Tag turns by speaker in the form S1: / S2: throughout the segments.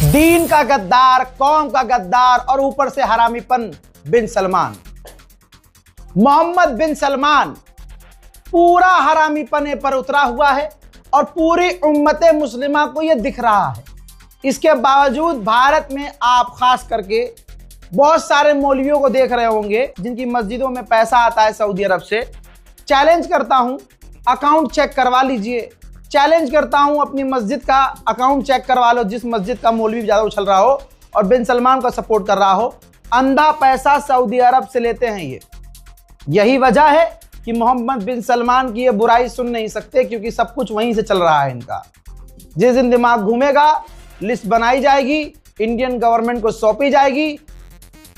S1: दीन का गद्दार, कौम का गद्दार और ऊपर से हरामीपन बिन सलमान। मोहम्मद बिन सलमान पूरा हरामीपने पर उतरा हुआ है और पूरी उम्मत मुस्लिमा को यह दिख रहा है। इसके बावजूद भारत में आप खास करके बहुत सारे मौलवियों को देख रहे होंगे जिनकी मस्जिदों में पैसा आता है सऊदी अरब से। चैलेंज करता हूं, अकाउंट चेक करवा लीजिए। चैलेंज करता हूं, अपनी मस्जिद का अकाउंट चेक करवा लो, जिस मस्जिद का मौलवी ज़्यादा उछल रहा हो और बिन सलमान का सपोर्ट कर रहा हो। अंधा पैसा सऊदी अरब से लेते हैं यही वजह है कि मोहम्मद बिन सलमान की ये बुराई सुन नहीं सकते, क्योंकि सब कुछ वहीं से चल रहा है इनका। जिस दिन दिमाग घूमेगा लिस्ट बनाई जाएगी, इंडियन गवर्नमेंट को सौंपी जाएगी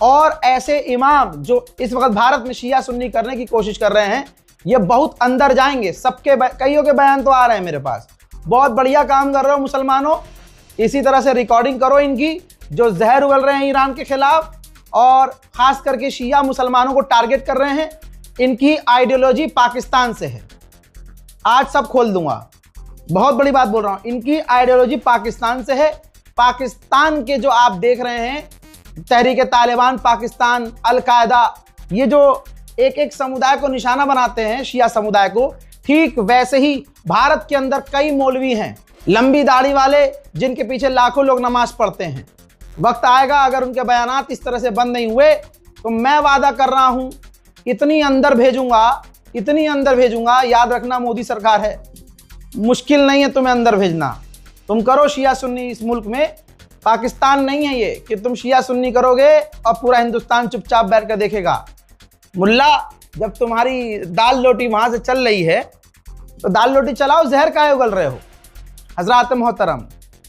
S1: और ऐसे इमाम जो इस वक्त भारत में शिया सुन्नी करने की कोशिश कर रहे हैं ये बहुत अंदर जाएंगे। सबके कईयों के बयान तो आ रहे हैं मेरे पास। बहुत बढ़िया काम कर रहे हो मुसलमानों, इसी तरह से रिकॉर्डिंग करो इनकी, जो जहर उगल रहे हैं ईरान के खिलाफ और खास करके शिया मुसलमानों को टारगेट कर रहे हैं। इनकी आइडियोलॉजी पाकिस्तान से है, आज सब खोल दूंगा, बहुत बड़ी बात बोल रहा हूं। इनकी आइडियोलॉजी पाकिस्तान से है। पाकिस्तान के जो आप देख रहे हैं तहरीक तालिबान पाकिस्तान, अल-कायदा, ये जो एक एक समुदाय को निशाना बनाते हैं शिया समुदाय को, ठीक वैसे ही भारत के अंदर कई मौलवी हैं लंबी दाढ़ी वाले जिनके पीछे लाखों लोग नमाज पढ़ते हैं। वक्त आएगा अगर उनके बयानात इस तरह से बंद नहीं हुए तो मैं वादा कर रहा हूं इतनी अंदर भेजूंगा। याद रखना मोदी सरकार है, मुश्किल नहीं है तुम्हें अंदर भेजना। तुम करो शिया सुन्नी इस मुल्क में, पाकिस्तान नहीं है ये कि तुम शिया सुन्नी करोगे और पूरा हिंदुस्तान चुपचाप बैठ कर देखेगा। मुल्ला, जब तुम्हारी दाल रोटी वहां से चल रही है तो दाल रोटी चलाओ, जहर काहे उगल रहे हो। हजरात मोहतरम,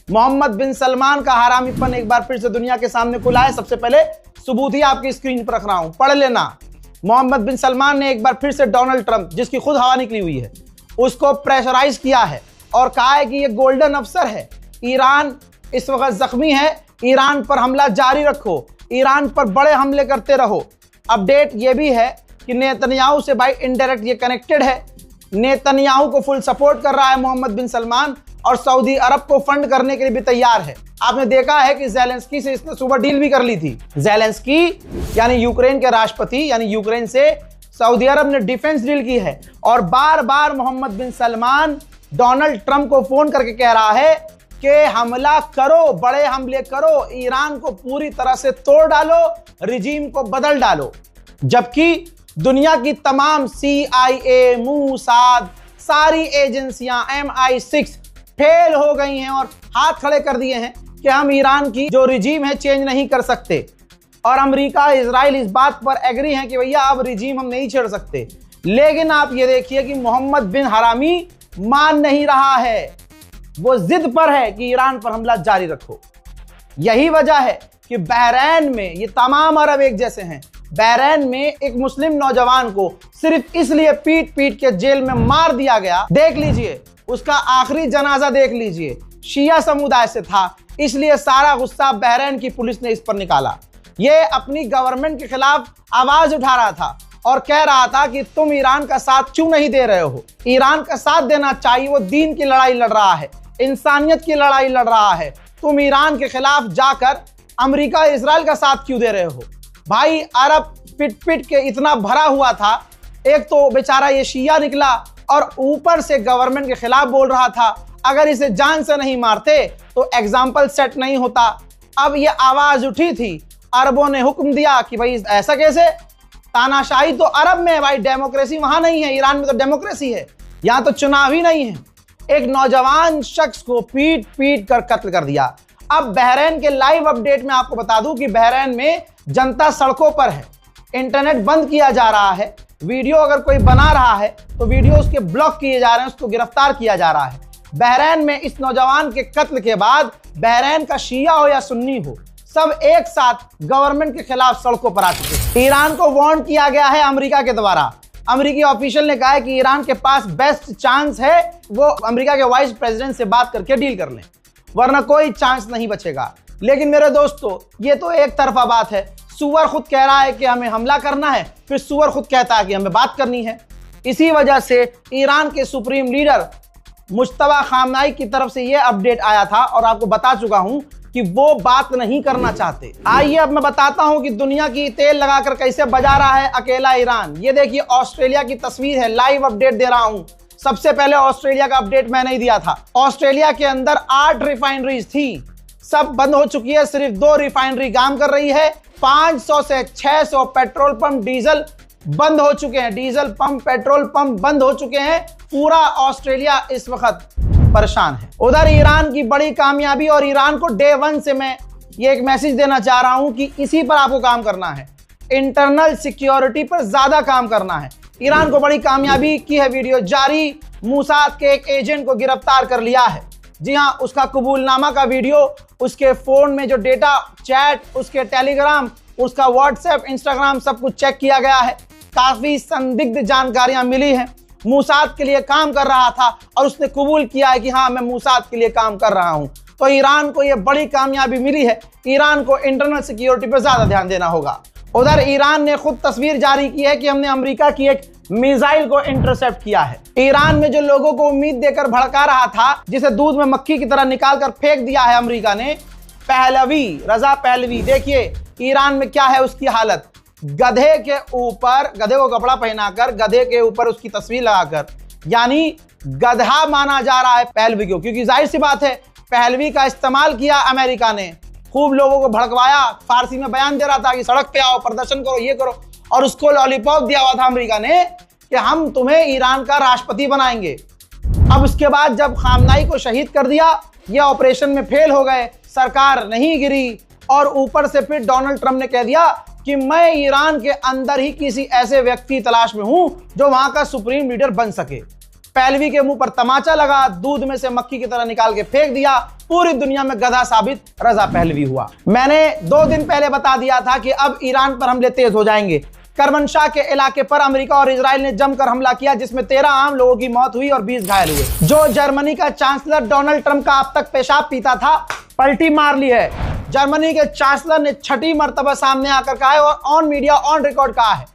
S1: मोहम्मद बिन सलमान का हरामीपन एक बार फिर से दुनिया के सामने खुला है। सबसे पहले सबूत ही आपकी स्क्रीन पर रख रहा हूं, पढ़ लेना। मोहम्मद बिन सलमान ने एक बार फिर से डोनाल्ड ट्रंप, जिसकी खुद हवा निकली हुई है, उसको प्रेशराइज किया है और कहा है कि ये गोल्डन अवसर है, ईरान इस वक्त जख्मी है, ईरान पर हमला जारी रखो, ईरान पर बड़े हमले करते रहो। अपडेट ये भी है कि नेतन्याहू से भाई इनडायरेक्ट ये कनेक्टेड है। नेतन्याहू को फुल सपोर्ट कर रहा है मोहम्मद बिन सलमान और सऊदी अरब को फंड करने के लिए भी तैयार है। आपने देखा है कि ज़ेलेंस्की से इसने सुबह डील भी कर ली थी। ज़ेलेंस्की यानी यूक्रेन के राष्ट्रपति, यानी यूक्रेन से सऊदी अरब ने डिफेंस डील की है और बार बार मोहम्मद बिन सलमान डोनाल्ड ट्रंप को फोन करके कह रहा है कि हमला करो, बड़े हमले करो, ईरान को पूरी तरह से तोड़ डालो, रिजीम को बदल डालो। जबकि दुनिया की तमाम CIA, मूसाद, सारी एजेंसियां, MI6 फेल हो गई हैं और हाथ खड़े कर दिए हैं कि हम ईरान की जो रिजीम है चेंज नहीं कर सकते। और अमेरिका, इजराइल इस बात पर एग्री हैं कि भैया अब रिजीम हम नहीं छेड़ सकते। लेकिन आप ये देखिए कि मोहम्मद बिन हरामी मान नहीं रहा है, वो जिद पर है कि ईरान पर हमला जारी रखो। यही वजह है कि बहरैन में, ये तमाम अरब एक जैसे हैं, बहरैन में एक मुस्लिम नौजवान को सिर्फ इसलिए पीट पीट के जेल में मार दिया गया। देख लीजिए, उसका आखिरी जनाजा देख लीजिए, शिया समुदाय से था, इसलिए सारा गुस्सा बहरैन की पुलिस ने इस पर निकाला। ये अपनी गवर्नमेंट के खिलाफ आवाज उठा रहा था और कह रहा था कि तुम ईरान का साथ क्यों नहीं दे रहे हो, ईरान का साथ देना चाहिए, वो दीन की लड़ाई लड़ रहा है, इंसानियत की लड़ाई लड़ रहा है। तुम ईरान के खिलाफ जाकर अमेरिका, इजराइल का साथ क्यों दे रहे हो। भाई अरब पिट पिट के इतना भरा हुआ था, एक तो बेचारा ये शिया निकला और ऊपर से गवर्नमेंट के खिलाफ बोल रहा था। अगर इसे जान से नहीं मारते तो एग्जाम्पल सेट नहीं होता। अब ये आवाज उठी थी, अरबों ने हुक्म दिया कि भाई ऐसा कैसे, तानाशाही तो अरब में है भाई, डेमोक्रेसी वहां नहीं है। ईरान में तो डेमोक्रेसी है, यहां तो चुनाव ही नहीं है। एक नौजवान शख्स को पीट पीट कर कत्ल कर दिया। अब बहरैन के लाइव अपडेट में आपको बता दूं कि बहरैन में जनता सड़कों पर है, इंटरनेट बंद किया जा रहा है, वीडियो अगर कोई बना रहा है तो वीडियो उसके ब्लॉक किए जा रहे हैं, उसको गिरफ्तार किया जा रहा है। बहरैन में इस नौजवान के कत्ल के बाद बहरैन का शिया हो या सुन्नी हो, सब एक साथ गवर्नमेंट के खिलाफ सड़कों पर आ चुके। ईरान को वार्न किया गया है अमेरिका के द्वारा। अमेरिकी ऑफिशियल ने कहा है कि ईरान के पास बेस्ट चांस है वो अमेरिका के वाइस प्रेसिडेंट से बात करके डील कर लें, वरना कोई चांस नहीं बचेगा। लेकिन मेरे दोस्तों, ये तो एक तरफा बात है। सुअर खुद कह रहा है कि हमें हमला करना है, फिर सुअर खुद कहता है कि हमें बात करनी है। इसी वजह से ईरान के सुप्रीम लीडर मुज्तबा खामनाई की तरफ से यह अपडेट आया था और आपको बता चुका हूं कि वो बात नहीं करना चाहते। आइए अब मैं बताता हूं कि दुनिया की तेल लगाकर कैसे बजा रहा है अकेला ईरान। ये देखिए ऑस्ट्रेलिया की तस्वीर है, लाइव अपडेट दे रहा हूं। सबसे पहले ऑस्ट्रेलिया का अपडेट मैंने ही दिया था। ऑस्ट्रेलिया के अंदर 8 रिफाइनरीज थी, सब बंद हो चुकी है, सिर्फ 2 रिफाइनरी काम कर रही है। 500 से 600 पेट्रोल पंप डीजल बंद हो चुके हैं, डीजल पंप पेट्रोल पंप बंद हो चुके हैं। पूरा ऑस्ट्रेलिया इस वक्त परेशान है। उधर ईरान की बड़ी कामयाबी, और ईरान को डे 1 से मैं ये एक मैसेज देना चाह रहा हूं कि इसी पर आपको काम करना है, इंटरनल सिक्योरिटी पर ज्यादा काम करना है। ईरान को बड़ी कामयाबी की है वीडियो जारी, मूसाद के एक एजेंट को गिरफ्तार कर लिया है। जी हां, उसका कबूलनामा का वीडियो, उसके फोन में जो डेटा चैट, उसके टेलीग्राम, उसका व्हाट्सएप, इंस्टाग्राम सब कुछ चेक किया गया है। काफी संदिग्ध जानकारियां मिली हैं। मूसाद के लिए काम कर रहा था और उसने कबूल किया है कि हाँ मैं मूसाद के लिए काम कर रहा हूं। तो ईरान को यह बड़ी कामयाबी मिली है। ईरान को इंटरनल सिक्योरिटी पर ज्यादा ध्यान देना होगा। उधर ईरान ने खुद तस्वीर जारी की है कि हमने अमेरिका की एक मिसाइल को इंटरसेप्ट किया है। ईरान में जो लोगों को उम्मीद देकर भड़का रहा था, जिसे दूध में मक्खी की तरह निकाल कर फेंक दिया है अमेरिका ने, पहलवी, रजा पहलवी, देखिए ईरान में क्या है उसकी हालत। गधे के ऊपर, गधे को कपड़ा पहनाकर, गधे के ऊपर उसकी तस्वीर लगाकर, यानी गधा माना जा रहा है पहलवी को, क्योंकि जाहिर सी बात है पहलवी का इस्तेमाल किया अमेरिका ने, खूब लोगों को भड़कवाया, फारसी में बयान दे रहा था कि सड़क पे आओ, प्रदर्शन करो, ये करो, और उसको लॉलीपॉप दिया हुआ था अमेरिका ने कि हम तुम्हें ईरान का राष्ट्रपति बनाएंगे। अब उसके बाद जब खामनाई को शहीद कर दिया, ये ऑपरेशन में फेल हो गए, सरकार नहीं गिरी, और ऊपर से फिर डोनाल्ड ट्रंप ने कह दिया कि मैं ईरान के अंदर ही किसी ऐसे व्यक्ति तलाश में हूं जो वहां का सुप्रीम लीडर बन सके। पहलवी के मुंह पर तमाचा लगा, दूध में से मक्खी की तरह निकाल के फेंक दिया, पूरी दुनिया में गधा साबित रजा पहलवी हुआ। मैंने 2 दिन पहले बता दिया था कि अब ईरान पर हमले तेज हो जाएंगे। करमनशाह के इलाके पर अमेरिका और इजराइल ने जमकर हमला किया, जिसमें 13 आम लोगों की मौत हुई और 20 घायल हुए। जो जर्मनी का चांसलर डोनाल्ड ट्रंप का अब तक पेशाब पीता था, पलटी मार ली है। जर्मनी के चांसलर ने 6ठी मर्तबा सामने आकर कहा है और ऑन मीडिया ऑन रिकॉर्ड कहा है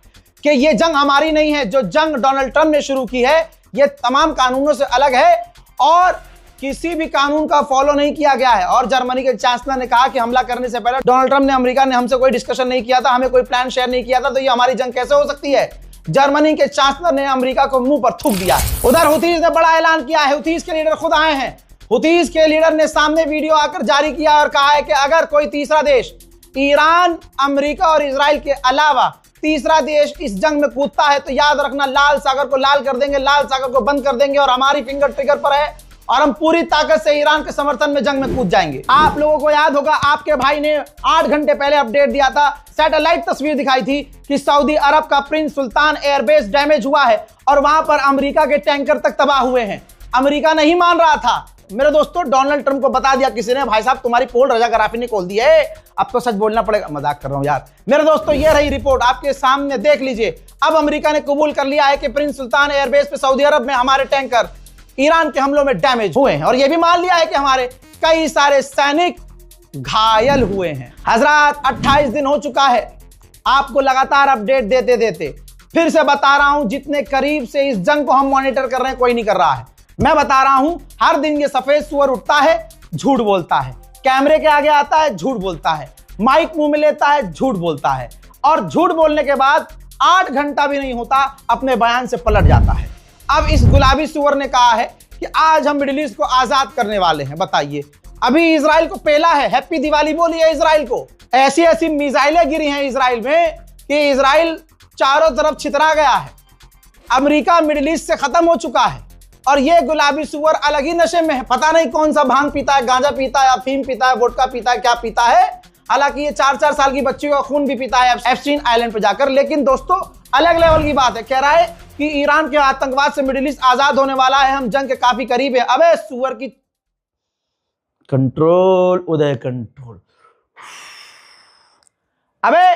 S1: कि ये जंग हमारी नहीं है, जो जंग डोनाल्ड ट्रंप ने शुरू की है ये तमाम कानूनों से अलग है और किसी भी कानून का फॉलो नहीं किया गया है। और जर्मनी के चांसलर ने कहा कि हमला करने से पहले डोनाल्ड ट्रंप ने, अमेरिका ने हमसे कोई डिस्कशन नहीं किया था, हमें कोई प्लान शेयर नहीं किया था, तो ये हमारी जंग कैसे हो सकती है। जर्मनी के चांसलर ने अमेरिका को मुंह पर थूक दिया। उधर हुतीज ने बड़ा ऐलान किया है, हुतीज के लीडर खुद आए हैं। हुतीज के लीडर ने सामने वीडियो आकर जारी किया और कहा है कि अगर कोई तीसरा देश, ईरान, अमेरिका और इजराइल के अलावा तीसरा देश इस जंग में कूदता है तो याद रखना लाल सागर को लाल कर देंगे, लाल सागर को बंद कर देंगे, और हमारी फिंगर ट्रिगर पर है और हम पूरी ताकत से ईरान के समर्थन में जंग में कूद जाएंगे। आप लोगों को याद होगा आपके भाई ने 8 घंटे पहले अपडेट दिया था, सैटेलाइट तस्वीर दिखाई थी कि सऊदी अरब का प्रिंस सुल्तान एयरबेस डैमेज हुआ है और वहां पर अमेरिका के टैंकर तक तबाह हुए हैं। अमेरिका नहीं मान रहा था। मेरे दोस्तों, डोनाल्ड ट्रंप को बता दिया किसी ने, भाई साहब तुम्हारी पोल रजा गराफी ने खोल दी है, अब तो सच बोलना पड़ेगा। मजाक कर रहा हूं यार। मेरे दोस्तों, ये रही रिपोर्ट आपके सामने, देख लीजिए। अब अमेरिका ने कबूल कर लिया है कि प्रिंस सुल्तान एयरबेस पे सऊदी अरब में हमारे टैंकर ईरान के हमलों में डैमेज हुए हैं, और यह भी मान लिया है कि हमारे कई सारे सैनिक घायल हुए हैं। हजरात, 28 दिन हो चुका है आपको लगातार अपडेट देते देते। फिर से बता रहा हूं, जितने करीब से इस जंग को हम मॉनिटर कर रहे हैं कोई नहीं कर रहा है। मैं बता रहा हूं, हर दिन ये सफेद सुअर उठता है, झूठ बोलता है, कैमरे के आगे आता है, झूठ बोलता है, माइक मुंह में लेता है, झूठ बोलता है, और झूठ बोलने के बाद 8 घंटा भी नहीं होता अपने बयान से पलट जाता है। अब इस गुलाबी सुअर ने कहा है कि आज हम मिडिल ईस्ट को आजाद करने वाले हैं। बताइए, अभी इजराइल को पेला है, हैप्पी दिवाली बोली है इजराइल को। ऐसी ऐसी मिसाइलें गिरी हैं इजराइल में कि इजराइल चारों तरफ छितरा गया है। अमेरिका मिडिल ईस्ट से खत्म हो चुका है और ये गुलाबी सुअर अलग ही नशे में है। पता नहीं कौन सा भांग पीता है, गांजा पीता है, अफीम पीता है, वोडका पीता है, क्या पीता है। हालांकि ये 4-4 साल की बच्ची का खून भी पीता है एप्स्टीन आइलैंड पे जाकर। लेकिन दोस्तों, अलग लेवल की बात है। कह रहा है कि ईरान के आतंकवाद से मिडिल ईस्ट आजाद होने वाला है, हम जंग के काफी करीब है। अबे सुअर की कंट्रोल, उदय कंट्रोल। अबे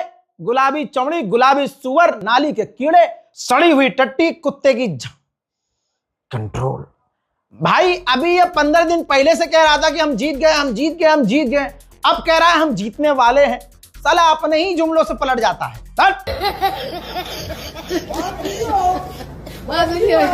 S1: गुलाबी चमड़ी, गुलाबी सुअर, नाली के कीड़े, सड़ी हुई टट्टी, कुत्ते की कंट्रोल। भाई अभी ये 15 दिन पहले से कह रहा था कि हम जीत गए, हम जीत गए, हम जीत गए। अब कह रहा है हम जीतने वाले हैं। साला अपने ही जुमलों से पलट जाता है।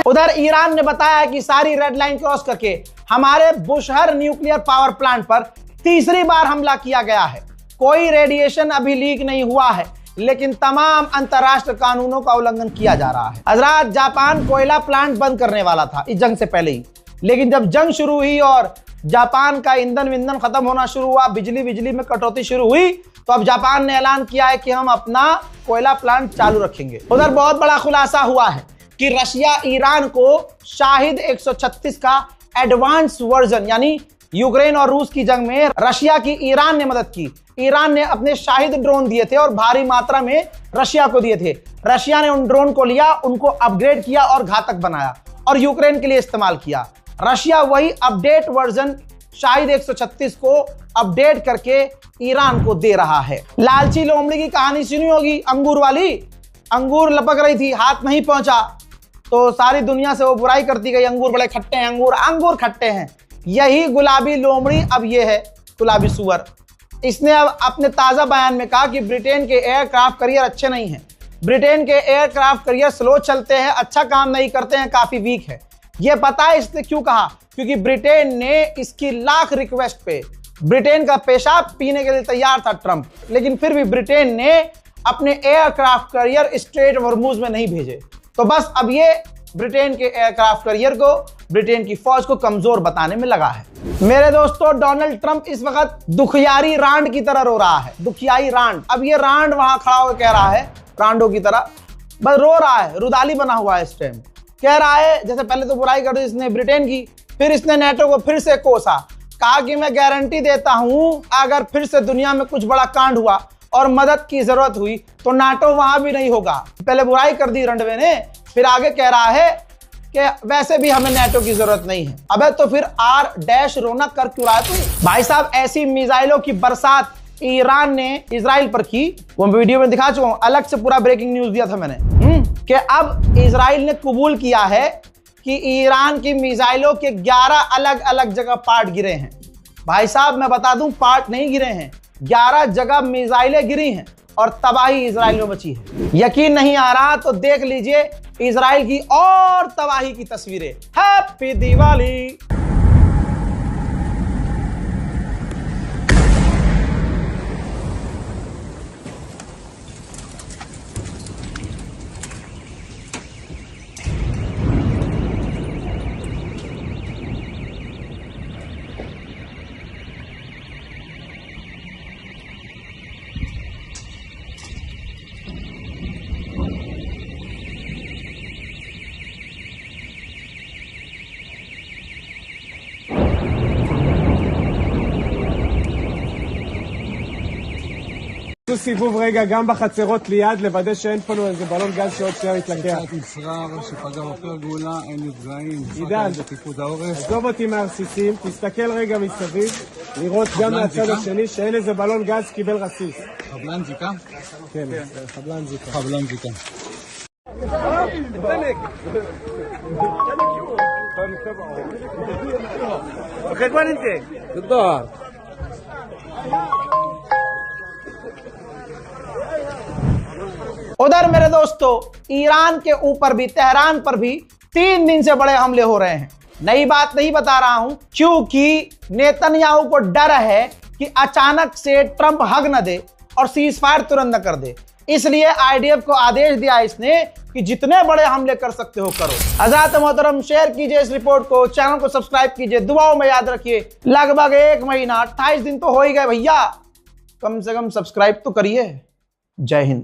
S1: उधर ईरान ने बताया कि सारी रेड लाइन क्रॉस करके हमारे बुशहर न्यूक्लियर पावर प्लांट पर तीसरी बार हमला किया गया है। कोई रेडिएशन अभी लीक नहीं हुआ है, लेकिन तमाम अंतरराष्ट्रीय कानूनों का उल्लंघन किया जा रहा है। हजरात, जापान कोयला प्लांट बंद करने वाला था इस जंग से पहले ही, लेकिन जब जंग शुरू हुई और जापान का ईंधन खत्म होना शुरू हुआ, बिजली में कटौती शुरू हुई, तो अब जापान ने ऐलान किया है कि हम अपना कोयला प्लांट चालू रखेंगे। उधर बहुत बड़ा खुलासा हुआ है कि रशिया ईरान को शाहिद 136 का एडवांस वर्जन, यानी यूक्रेन और रूस की जंग में रशिया की ईरान ने मदद की। ईरान ने अपने शाहिद ड्रोन दिए थे और भारी मात्रा में रशिया को दिए थे। रशिया ने उन ड्रोन को लिया, उनको अपग्रेड किया और घातक बनाया और यूक्रेन के लिए इस्तेमाल किया। रशिया वही अपडेट वर्जन शाहिद 136 को अपडेट करके ईरान को दे रहा है। लालची लोमड़ी की कहानी सुनी होगी, अंगूर वाली। अंगूर लपक रही थी, हाथ नहीं पहुंचा, तो सारी दुनिया से वो बुराई करती गई, अंगूर बड़े खट्टे हैं, अंगूर खट्टे हैं। यही गुलाबी लोमड़ी अब ये है, गुलाबी सुअर। इसने अब अपने ताजा बयान में कहा कि ब्रिटेन के एयरक्राफ्ट करियर अच्छे नहीं हैं, ब्रिटेन के एयरक्राफ्ट करियर स्लो चलते हैं, अच्छा काम नहीं करते हैं, काफी वीक है। ये पता है इसने क्यों कहा? क्योंकि ब्रिटेन ने इसकी लाख रिक्वेस्ट पे, ब्रिटेन का पेशाब पीने के लिए तैयार था ट्रंप, लेकिन फिर भी ब्रिटेन ने अपने एयरक्राफ्ट करियर स्ट्रेट हॉर्मुज में नहीं भेजे। तो बस अब ये ब्रिटेन के एयरक्राफ्ट करियर को, ब्रिटेन की फौज को कमजोर बताने में लगा है। मेरे दोस्तों, डोनाल्ड ट्रंप इस वक्त दुखियारी रांड की तरह रो रहा है, दुखियारी रांड। अब ये रांड वहां खड़ा होकर कह रहा है, रांडो की तरह बस रो रहा है, रुदाली बना हुआ है इस टाइम। कह रहा है, जैसे पहले तो बुराई कर दी इसने ब्रिटेन की, फिर इसने नेटो को फिर से कोसा, कहा कि मैं गारंटी देता हूं अगर फिर से दुनिया में कुछ बड़ा कांड हुआ और मदद की जरूरत हुई तो नाटो वहां भी नहीं होगा। पहले बुराई कर दी रंडवे ने, फिर आगे कह रहा है कि वैसे भी हमें नेटो की जरूरत नहीं है। अबे तो फिर R- रोना कर क्यों रहा है तू? भाई साहब, ऐसी मिसाइलों की बरसात ईरान ने इजराइल पर की, वो वीडियो में दिखा चुका हूं, अलग से पूरा ब्रेकिंग न्यूज दिया था मैंने, कि अब इजराइल ने कबूल किया है कि ईरान की मिसाइलों के 11 अलग अलग जगह पार्ट गिरे हैं। भाई साहब, मैं बता दूं, पार्ट नहीं गिरे हैं, 11 जगह मिसाइलें गिरी हैं और तबाही इजराइल में मची है। यकीन नहीं आ रहा तो देख लीजिए इजराइल की और तबाही की तस्वीरें। हैप्पी दिवाली।
S2: סיבוב רגע גם בחצרות ליד, לוודא שאין פה איזה בלון גז שעוד שנייה מתלקח.
S3: יצחק שפגע בפר גאולה, אין נפגעים.
S2: עידן,
S3: בפיקוד העורף.
S2: עזוב אותי מהרסיסים, תסתכל רגע מסביב, לראות גם מהצד השני שאין איזה בלון גז קיבל רסיס.
S3: חבלן זיקה?
S2: כן, חבלן זיקה.
S3: חבלן זיקה.
S2: חדואן אינטה.
S3: תודה.
S1: उधर मेरे दोस्तों, ईरान के ऊपर भी, तेहरान पर भी 3 दिन से बड़े हमले हो रहे हैं। नई बात नहीं बता रहा हूं, क्योंकि नेतन्याहू को डर है कि अचानक से ट्रंप हग न दे और सीज फायर तुरंत न कर दे। इसलिए IDF को आदेश दिया इसने कि जितने बड़े हमले कर सकते हो करो। हज़रात मोहतरम, शेयर कीजिए इस रिपोर्ट को, चैनल को सब्सक्राइब कीजिए, दुआओं में याद रखिए। लगभग 1 महीना 28 दिन तो हो ही गए भैया, कम से कम सब्सक्राइब तो करिए। जय हिंद।